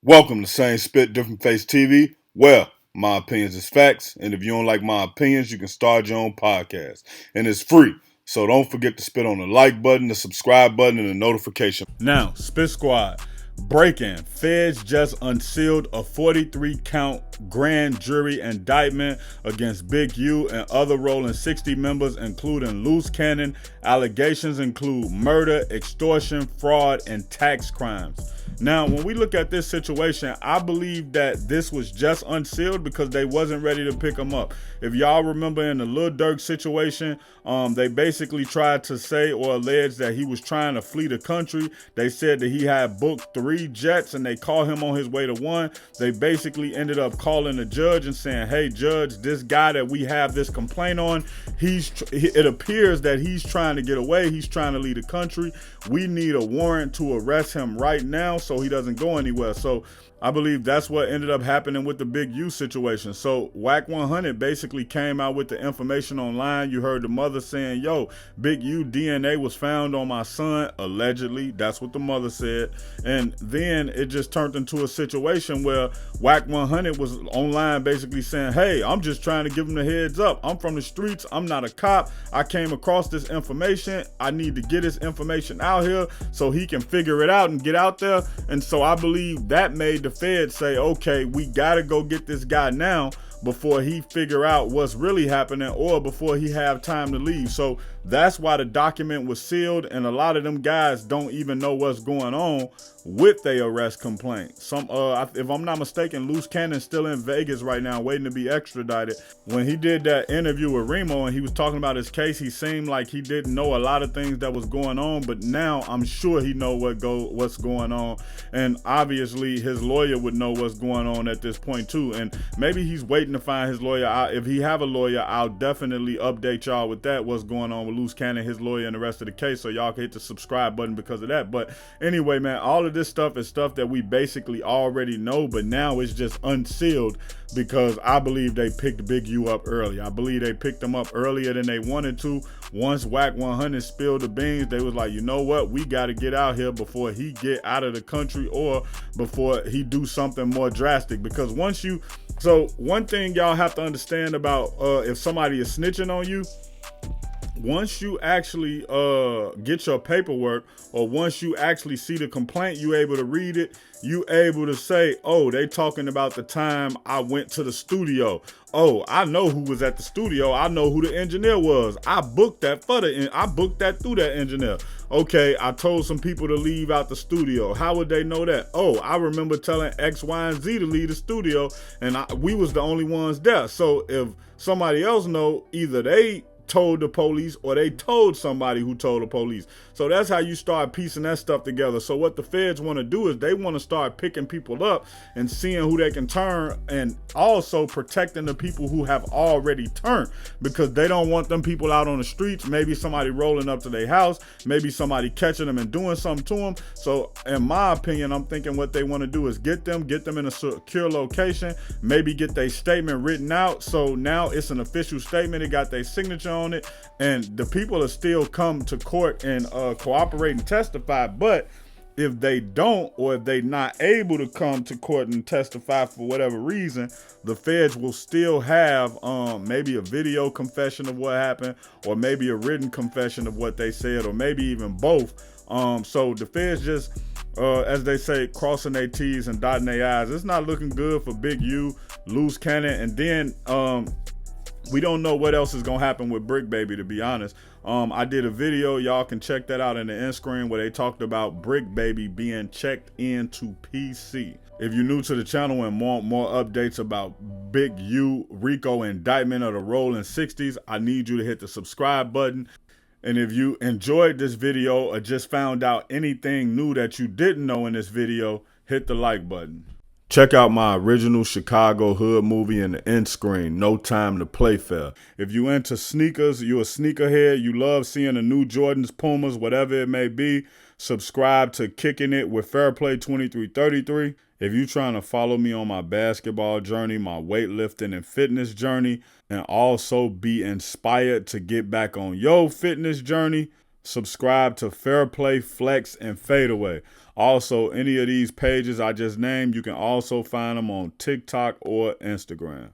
Welcome to Same Spit, Different Face TV. Well, my opinions is facts, and if you don't like my opinions, you can start your own podcast. And it's free. So don't forget to spit on the like button, the subscribe button, and the notification. Now, Spit Squad. Breaking. Feds just unsealed a 43-count grand jury indictment against Big U and other Rolling 60 members, including loose cannon. Allegations include murder, extortion, fraud, and tax crimes. Now, when we look at this situation, I believe that this was just unsealed because they wasn't ready to pick him up. If y'all remember in the Lil Durk situation, they basically tried to say or allege that he was trying to flee the country. They said that he had booked 3 jets and they called him on his way to one. They basically ended up calling the judge and saying, hey, judge, this guy that we have this complaint on, it appears that he's trying to get away. He's trying to leave the country. We need a warrant to arrest him right now so he doesn't go anywhere. So I believe that's what ended up happening with the Big U situation. So Whack 100 basically came out with the information online. You heard the mother saying, yo, Big U DNA was found on my son, allegedly. That's what the mother said. And then it just turned into a situation where Whack 100 was online basically saying, hey, I'm just trying to give him the heads up. I'm from the streets. I'm not a cop. I came across this information. I need to get this information out here so he can figure it out and get out there. And so I believe that made the Feds say, okay, we got to go get this guy now before he figure out what's really happening or before he have time to leave. So that's why the document was sealed, and a lot of them guys don't even know what's going on with their arrest complaint. If I'm not mistaken, Loose Cannon's still in Vegas right now waiting to be extradited. When he did that interview with Remo and he was talking about his case, he seemed like he didn't know a lot of things that was going on, but now I'm sure he know what's going on, and obviously his lawyer would know what's going on at this point too, and maybe he's waiting to find his lawyer. If he have a lawyer, I'll definitely update y'all with that, what's going on with Loose Cannon, his lawyer, and the rest of the case, so y'all can hit the subscribe button because of that. But anyway, man, all of this stuff is stuff that we basically already know, but now it's just unsealed because I believe they picked Big U up early. I believe they picked him up earlier than they wanted to. Once Whack 100 spilled the beans, they was like, you know what, we got to get out here before he get out of the country or before he do something more drastic. Because so one thing y'all have to understand about if somebody is snitching on you, once you actually get your paperwork, or once you actually see the complaint, you able to read it, you able to say, oh, they talking about the time I went to the studio. Oh, I know who was at the studio. I know who the engineer was. I booked that through that engineer. Okay, I told some people to leave out the studio. How would they know that? Oh, I remember telling X, Y, and Z to leave the studio, and we was the only ones there. So if somebody else know, either they told the police or they told somebody who told the police. So that's how you start piecing that stuff together. So what the feds want to do is they want to start picking people up and seeing who they can turn, and also protecting the people who have already turned, because they don't want them people out on the streets, maybe somebody rolling up to their house, maybe somebody catching them and doing something to them. So in my opinion, I'm thinking what they want to do is get them in a secure location, maybe get their statement written out, so now it's an official statement, it got their signature on it, and the people will still come to court and cooperate and testify. But if they don't, or if they not able to come to court and testify for whatever reason, the feds will still have maybe a video confession of what happened, or maybe a written confession of what they said, or maybe even both. So the feds just as they say, crossing their T's and dotting their I's. It's not looking good for Big U, Loose Cannon, and then we don't know what else is gonna happen with Brick Baby, to be honest. I did a video, y'all can check that out in the end screen, where they talked about Brick Baby being checked into PC. If you're new to the channel and want more updates about Big U, Rico, Indictment, of the Rolling 60s, I need you to hit the subscribe button. And if you enjoyed this video or just found out anything new that you didn't know in this video, hit the like button. Check out my original Chicago hood movie in the end screen, No Time to Play Fair. If you into sneakers, you a sneakerhead, you love seeing the new Jordans, Pumas, whatever it may be, subscribe to Kicking It with Fairplay 2333. If you trying to follow me on my basketball journey, my weightlifting and fitness journey, and also be inspired to get back on your fitness journey, Subscribe to Fair Play, Flex, and Fadeaway. Also, any of these pages I just named, you can also find them on TikTok or Instagram.